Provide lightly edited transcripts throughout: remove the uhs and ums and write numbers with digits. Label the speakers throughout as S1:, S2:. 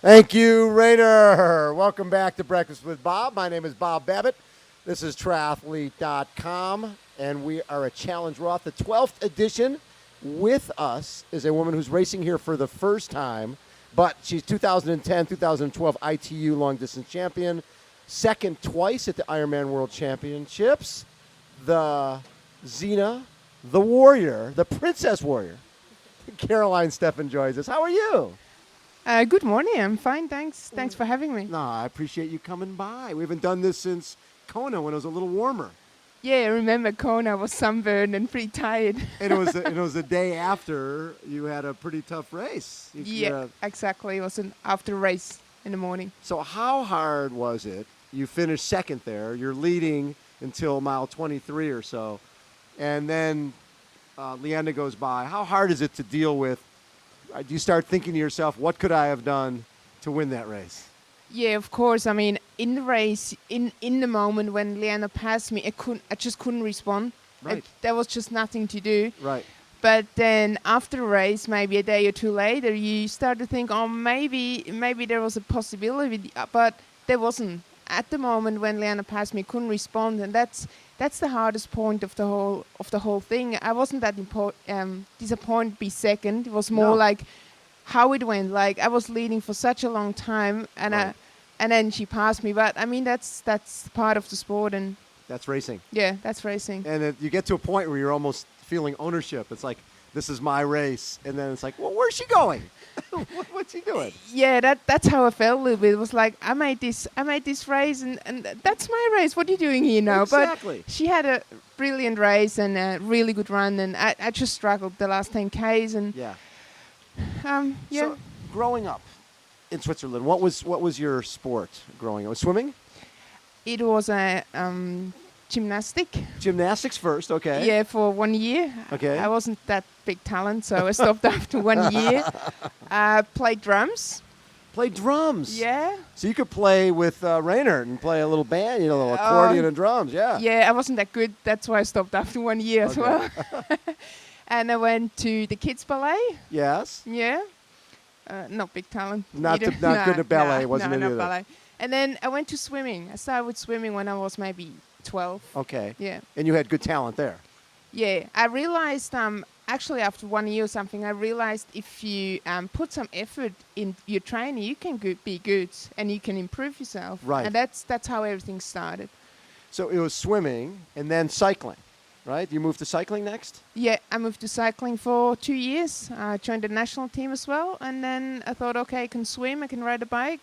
S1: Thank you, Rainer. Welcome back to Breakfast with Bob. My name is Bob Babbitt. This is triathlete.com, and we are at Challenge Roth, the 12th edition. With us is a woman who's racing here for the first time, but she's 2010, 2012 ITU long distance champion, second twice at the Ironman World Championships, the Xena, the Warrior, the Princess Warrior. Caroline Steffen joins us. How are you?
S2: Good morning. I'm fine, thanks. Thanks for having me.
S1: No, I appreciate you coming by. We haven't done this since Kona when it was a little warmer.
S2: Yeah, I remember Kona was sunburned and pretty tired.
S1: And it was the day after you had a pretty tough race.
S2: Exactly. It was an after race in the morning.
S1: So how hard was it? You finished second there. You're leading until mile 23 or so. And then Leanda goes by. How hard is it to deal with? Do you start thinking to yourself, what could I have done to win that race?
S2: Yeah, of course. I mean, in the race, in the moment when Leanda passed me, I just couldn't respond.
S1: Right.
S2: There was just nothing to do.
S1: Right.
S2: But then after the race, maybe a day or two later, you start to think, oh, maybe there was a possibility, but there wasn't. At the moment when Leanda passed me, I couldn't respond, and that's the hardest point of the whole thing. I wasn't that disappointed to be second. It was more like how it went. Like I was leading for such a long time, and and then she passed me. But I mean, that's part of the sport, and
S1: that's racing.
S2: Yeah, that's racing.
S1: And you get to a point where you're almost feeling ownership. It's like, this is my race, and then it's like, well, where's she going? What's he doing?
S2: Yeah, that's how I felt a little bit. It was like I made this race, and that's my race. What are you doing here now?
S1: Exactly.
S2: But she had a brilliant race and a really good run, and I just struggled the last 10 Ks. And
S1: So growing up in Switzerland, what was your sport growing up? Was swimming?
S2: It was a gymnastic.
S1: Gymnastics first, okay.
S2: Yeah, for 1 year.
S1: Okay.
S2: I wasn't that big talent, so I stopped after 1 year. Played drums.
S1: Played drums?
S2: Yeah.
S1: So you could play with Rainer and play a little band, a little accordion and drums, yeah.
S2: Yeah, I wasn't that good. That's why I stopped after 1 year as well. And I went to the kids' ballet.
S1: Yes.
S2: Yeah. Not big talent.
S1: Not good at ballet, wasn't it
S2: not
S1: either?
S2: ballet. And then I went to swimming. I started with swimming when I was maybe 12.
S1: Okay.
S2: Yeah.
S1: And you had good talent there.
S2: Yeah. I realized, actually after 1 year or something, I realized if you put some effort in your training, you can be good and you can improve yourself.
S1: Right.
S2: And that's how everything started.
S1: So it was swimming and then cycling, right? You moved to cycling next?
S2: Yeah, I moved to cycling for 2 years. I joined the national team as well. And then I thought, okay, I can swim, I can ride a bike.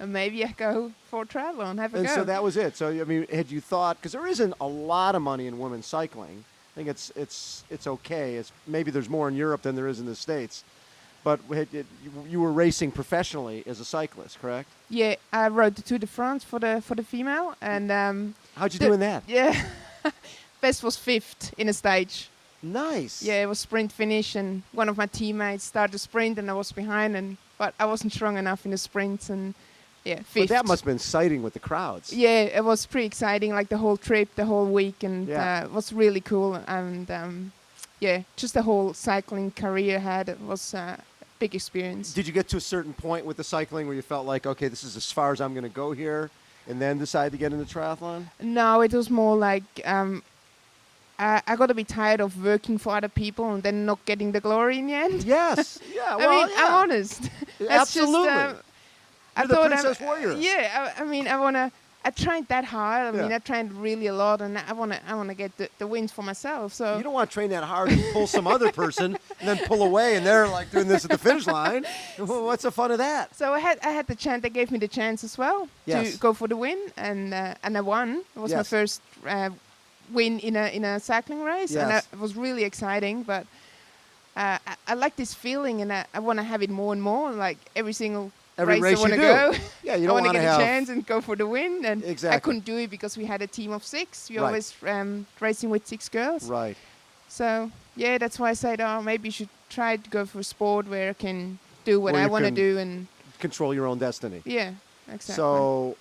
S2: And maybe I go for a triathlon, have a go.
S1: And so that was it. So, I mean, had you thought, because there isn't a lot of money in women's cycling. I think it's okay. Maybe there's more in Europe than there is in the States. But you were racing professionally as a cyclist, correct?
S2: Yeah, I rode the Tour de France for the female. And
S1: how'd you do in that?
S2: Yeah, best was 5th in a stage.
S1: Nice.
S2: Yeah, it was sprint finish, and one of my teammates started a sprint, and I was behind, but I wasn't strong enough in the sprints, and yeah, 5th.
S1: But that must have been exciting with the crowds.
S2: Yeah, it was pretty exciting, like the whole trip, the whole week, and it was really cool. And just the whole cycling career I had, it was a big experience.
S1: Did you get to a certain point with the cycling where you felt like, okay, this is as far as I'm going to go here, and then decide to get into triathlon?
S2: No, it was more like I got to be tired of working for other people and then not getting the glory in the end.
S1: Yes. Yeah.
S2: Well, I mean, I'm honest.
S1: Absolutely.
S2: I
S1: You're
S2: thought
S1: the Princess Warrior.
S2: Yeah, I mean, I trained that hard. I mean, I trained really a lot, and I wanna get the wins for myself. So
S1: you don't want to train that hard and pull some other person and then pull away, and they're like doing this at the finish line. What's the fun of that?
S2: So I had the chance. They gave me the chance as well to go for the win, and I won. It was my first win in a cycling race, and it was really exciting. But I like this feeling, and I want to have it more and more. Like every race I want to go.
S1: Yeah, you don't want to
S2: get a chance and go for the win. And
S1: exactly.
S2: I couldn't do it because we had a team of 6. We always racing with 6 girls.
S1: Right.
S2: So yeah, that's why I said, maybe you should try to go for a sport where I can do what I want to do and
S1: control your own destiny.
S2: Yeah, exactly.
S1: So,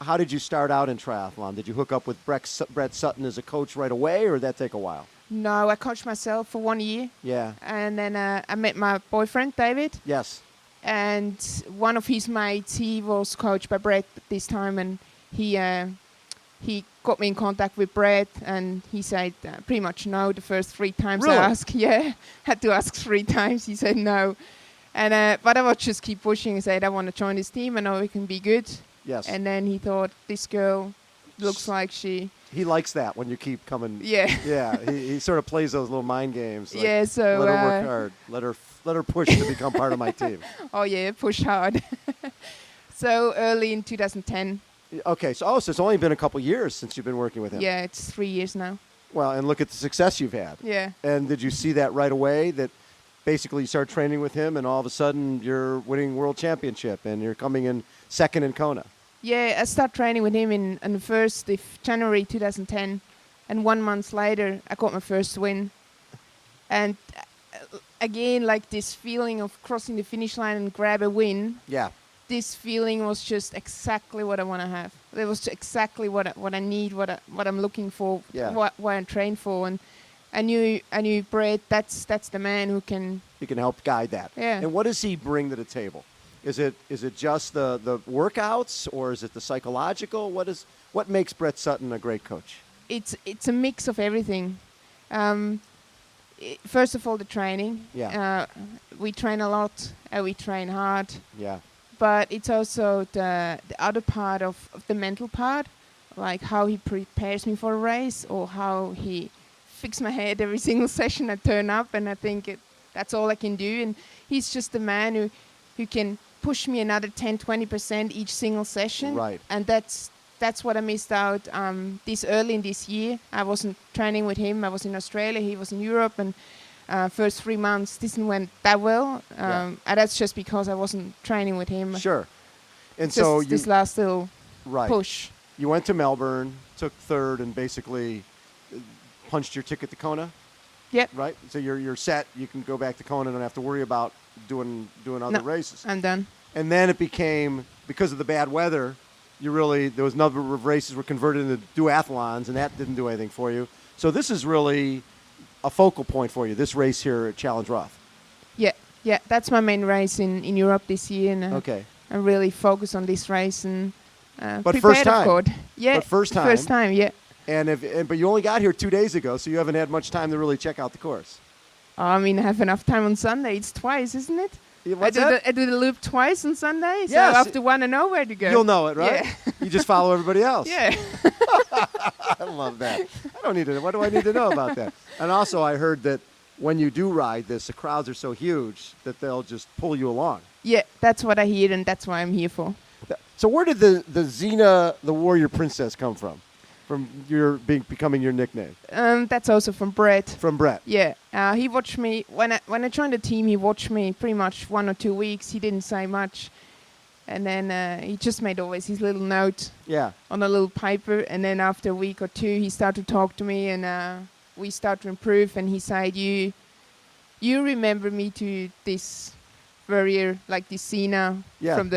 S1: how did you start out in triathlon? Did you hook up with Brett Sutton as a coach right away, or did that take a while?
S2: No, I coached myself for 1 year.
S1: Yeah.
S2: And then I met my boyfriend, David.
S1: Yes.
S2: and one of his mates, he was coached by Brett this time, and he got me in contact with Brett, and he said pretty much no the first 3 times
S1: Really?
S2: I asked. Yeah, had to ask 3 times. He said no, and but I would just keep pushing and said I want to join this team. I know it can be good.
S1: Yes.
S2: And then he thought, this girl looks like she.
S1: He likes that when you keep coming.
S2: Yeah.
S1: Yeah. He sort of plays those little mind games. Like,
S2: Yeah. So.
S1: let her work hard. Let her push to become part of my team.
S2: Oh yeah, push hard. So early in 2010.
S1: Okay. So it's only been a couple years since you've been working with him.
S2: Yeah, it's 3 years now.
S1: Well, and look at the success you've had.
S2: Yeah.
S1: And did you see that right away? That basically you start training with him, and all of a sudden you're winning world championship, and you're coming in second in Kona.
S2: Yeah, I started training with him in the 1st of January 2010, and 1 month later I got my first win. And again, like this feeling of crossing the finish line and grab a win.
S1: Yeah.
S2: This feeling was just exactly what I want to have. It was exactly what I need, what I'm looking for,
S1: Yeah.
S2: what I train for, and I knew Brett. That's the man who can.
S1: He can help guide that.
S2: Yeah.
S1: And what does he bring to the table? Is it just the workouts, or is it the psychological? What makes Brett Sutton a great coach?
S2: It's a mix of everything. First of all, the training.
S1: Yeah.
S2: We train a lot. We train hard.
S1: Yeah.
S2: But it's also the other part of the mental part, like how he prepares me for a race, or how he fixes my head every single session I turn up, and I think that's all I can do. And he's just the man who can push me another 10-20% each single session.
S1: Right.
S2: And that's what I missed out this early in this year. I wasn't training with him. I was in Australia. He was in Europe, and first 3 months didn't went that well. And that's just because I wasn't training with him.
S1: Sure. And
S2: Just
S1: so
S2: this last little
S1: right.
S2: push.
S1: You went to Melbourne, took third, and basically punched your ticket to Kona.
S2: Yep.
S1: Right. So you're set. You can go back to Kona and don't have to worry about doing other races.
S2: I'm done.
S1: And then it became, because of the bad weather, there was a number of races were converted into duathlons, and that didn't do anything for you. So this is really a focal point for you, this race here at Challenge Roth.
S2: Yeah, that's my main race in Europe this year, and
S1: Okay.
S2: I'm really focused on this race and
S1: But
S2: prepared,
S1: first time.
S2: of course. Yeah,
S1: But first time.
S2: First time, yeah.
S1: But you only got here 2 days ago, so you haven't had much time to really check out the course.
S2: I mean, I have enough time on Sunday. It's twice, isn't it?
S1: What's that?
S2: I do the loop twice on Sunday, so
S1: Yes.
S2: after one I know where to go.
S1: You'll know it, right?
S2: Yeah.
S1: You just follow everybody else.
S2: Yeah.
S1: I love that. I don't need to. What do I need to know about that? And also, I heard that when you do ride this, the crowds are so huge that they'll just pull you along.
S2: Yeah, that's what I hear, and that's what I'm here for.
S1: So where did the Xena, the Warrior Princess, come from? From becoming your nickname?
S2: That's also from Brett.
S1: From Brett.
S2: Yeah, he watched me when I joined the team. He watched me pretty much 1 or 2 weeks. He didn't say much, and then he just made always his little note
S1: Yeah.
S2: on a little paper. And then after a week or two, he started to talk to me, and we started to improve. And he said, "You remember me to this warrior, like this Xena
S1: Yeah.
S2: from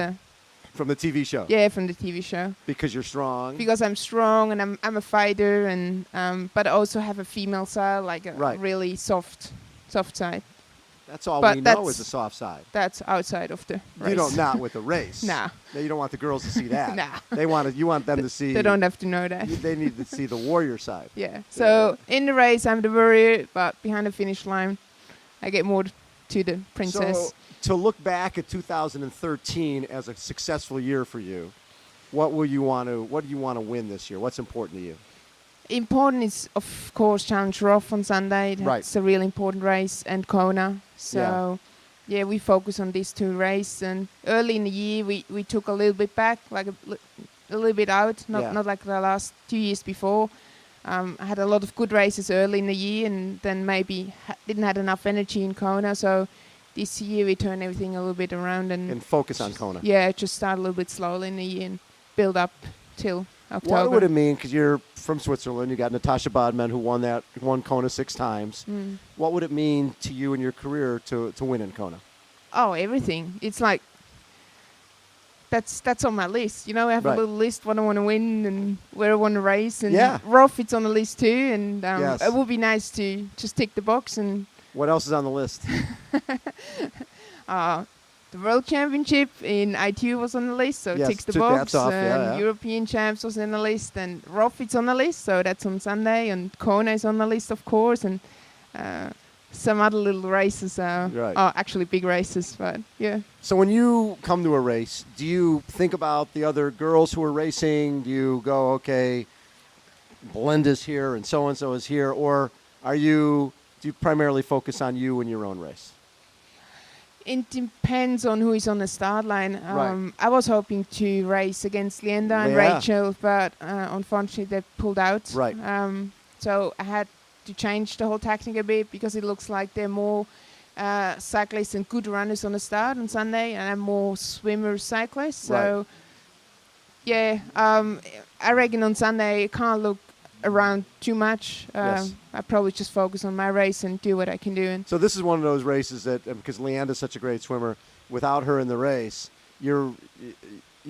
S2: the
S1: TV show.
S2: Yeah, from the TV show.
S1: Because you're strong.
S2: Because I'm strong and I'm a fighter, and but I also have a female side, like a
S1: Right.
S2: really soft side.
S1: That's all
S2: But
S1: we know
S2: that's-
S1: is the soft side.
S2: That's outside of the race.
S1: You don't, not with the race.
S2: Nah.
S1: No, you don't want the girls to see that.
S2: Nah.
S1: You want them to see.
S2: They don't have to know that.
S1: They need to see the warrior side.
S2: Yeah. So in the race, I'm the warrior, but behind the finish line, I get more to the princess.
S1: So to look back at 2013 as a successful year for you, what do you want to win this year? What's important to you?
S2: Important is, of course, Challenge Roth on Sunday. That's
S1: Right.
S2: a really important race, and Kona. So, yeah, we focus on these 2 races. And early in the year, we took a little bit back, like a little bit out, not like the last 2 years before. I had a lot of good races early in the year, and then maybe didn't have enough energy in Kona. So this year we turned everything a little bit around and
S1: focus on Kona.
S2: Yeah, just start a little bit slowly in the year and build up till October.
S1: What would it mean? Because you're from Switzerland, you got Natasha Bodman, who won Kona 6 times. What would it mean to you in your career to win in Kona?
S2: Oh, everything. It's like that's on my list. You know, I have
S1: Right.
S2: a little list what I want to win and where I want to race. And
S1: Yeah.
S2: Roth, it's on the list too. And
S1: Yes.
S2: it would be nice to just tick the box. And
S1: What else is on the list?
S2: the World Championship in ITU was on the list, so
S1: Yes,
S2: ticks the
S1: took
S2: box.
S1: that off,
S2: And European Champs was on the list, and Rofit's on the list, so that's on Sunday. And Kona is on the list, of course, and some other little races are actually big races, but yeah.
S1: So when you come to a race, do you think about the other girls who are racing? Do you go, okay, Belinda's here and so is here, or do you primarily focus on you and your own race?
S2: It depends on who is on the start line.
S1: Right.
S2: I was hoping to race against Leander and Rachel, but unfortunately they pulled out.
S1: Right.
S2: So I had to change the whole tactic a bit because it looks like there are more cyclists and good runners on the start on Sunday, and I'm more swimmer cyclists. So I reckon on Sunday I can't look around too much.
S1: Yes.
S2: I probably just focus on my race and do what I can do. And
S1: So this is one of those races that, because Leanda's such a great swimmer, without her in the race, you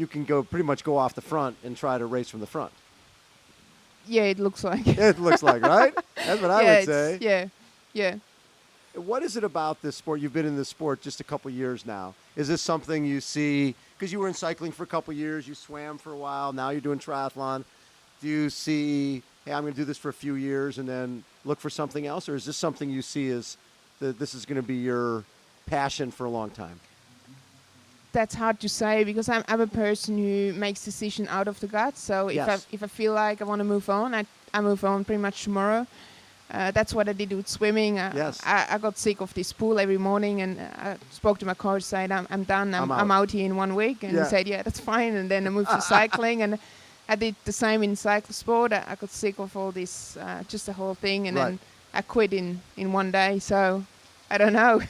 S1: can pretty much go off the front and try to race from the front.
S2: yeah, it looks like.
S1: It looks like, right? That's what I would say.
S2: Yeah.
S1: What is it about this sport? You've been in this sport just a couple years now. Is this something you see, because you were in cycling for a couple years, you swam for a while, now you're doing triathlon. Do you see, hey, I'm going to do this for a few years and then look for something else? Or is this something you see as this is going to be your passion for a long time?
S2: That's hard to say because I'm a person who makes decisions out of the gut. So if I feel like I want to move on, I move on pretty much tomorrow. That's what I did with swimming. I got sick of this pool every morning, and I spoke to my coach, said I'm done. I'm out here in 1 week, and he said, yeah, that's fine. And then I moved to cycling, and I did the same in cycle sport. I got sick of all this, just the whole thing, and then I quit in 1 day. So I don't know.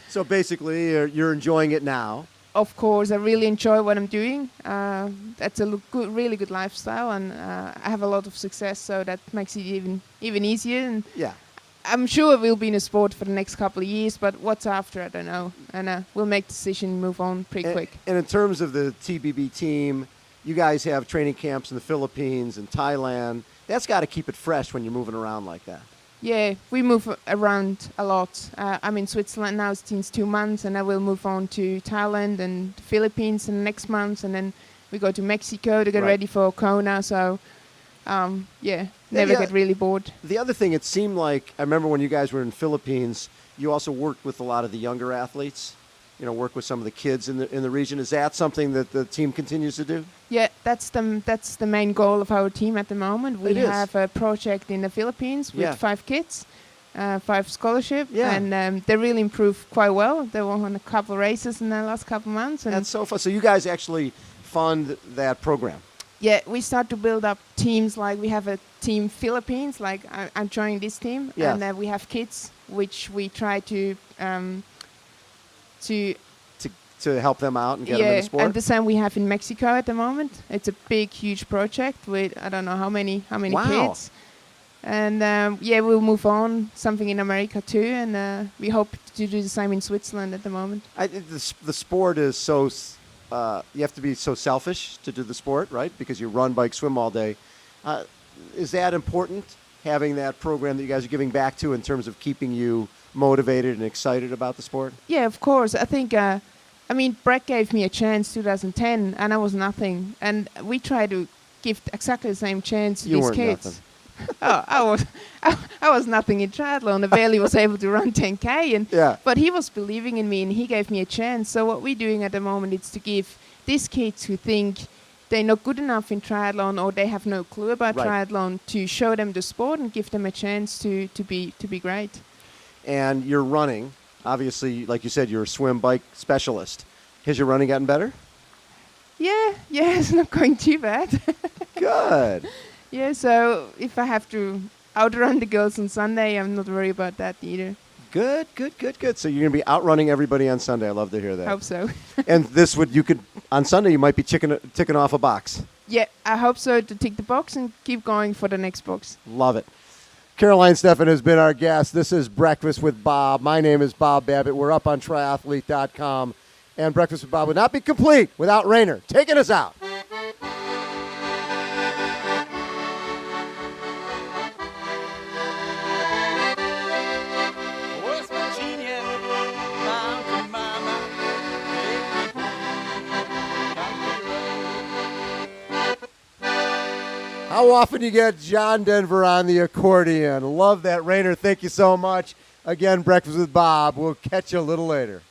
S1: So basically, you're enjoying it now.
S2: Of course, I really enjoy what I'm doing. That's a really good lifestyle, and I have a lot of success, so that makes it even easier. And I'm sure we'll be in a sport for the next couple of years, but what's after, I don't know. And we'll make decision and move on pretty quick.
S1: And in terms of the TBB team, you guys have training camps in the Philippines and Thailand. That's got to keep it fresh when you're moving around like that.
S2: Yeah, we move around a lot. I'm in Switzerland now since 2 months, and I will move on to Thailand and the Philippines in the next month, and then we go to Mexico to get ready for Kona. So, never get really bored.
S1: The other thing, it seemed like, I remember when you guys were in the Philippines, you also worked with a lot of the younger athletes, work with some of the kids in the region. Is that something that the team continues to do?
S2: Yeah, that's the main goal of our team at the moment. We have a project in the Philippines with 5 kids, 5 scholarship, and they really improved quite well. They won a couple races in the last couple months. And
S1: that's so fun. So you guys actually fund that program?
S2: Yeah, we start to build up teams. Like we have a team Philippines, like I'm joining this team, and we have kids, which we try to
S1: help them out and get them in the sport.
S2: And the same we have in Mexico at the moment. It's a big, huge project with I don't know how many kids. And we'll move on something in America too, and we hope to do the same in Switzerland at the moment.
S1: The sport is so you have to be so selfish to do the sport, right? Because you run, bike, swim all day. Is that important, having that program that you guys are giving back to in terms of keeping you motivated and excited about the sport? Yeah,
S2: of course. I think, Brett gave me a chance 2010, and I was nothing. And we try to give exactly the same chance to these kids.
S1: Nothing.
S2: I was nothing in triathlon. I barely was able to run 10K, but he was believing in me, and he gave me a chance. So what we're doing at the moment is to give these kids who think they're not good enough in triathlon or they have no clue about triathlon to show them the sport and give them a chance to be great.
S1: And you're running. Obviously, like you said, you're a swim bike specialist. Has your running gotten better?
S2: Yeah, it's not going too bad.
S1: Good.
S2: Yeah, so if I have to outrun the girls on Sunday, I'm not worried about that either.
S1: Good. So you're going to be outrunning everybody on Sunday. I love to hear that.
S2: Hope so.
S1: And on Sunday, you might be ticking off a box.
S2: Yeah, I hope so, to tick the box and keep going for the next box.
S1: Love it. Caroline Steffen has been our guest. This is Breakfast with Bob. My name is Bob Babbitt. We're up on triathlete.com. And Breakfast with Bob would not be complete without Rainer taking us out.
S3: West Virginia, mountain mama,
S1: How often you get John Denver on the accordion? Love that, Rainer. Thank you so much. Again, Breakfast with Bob. We'll catch you a little later.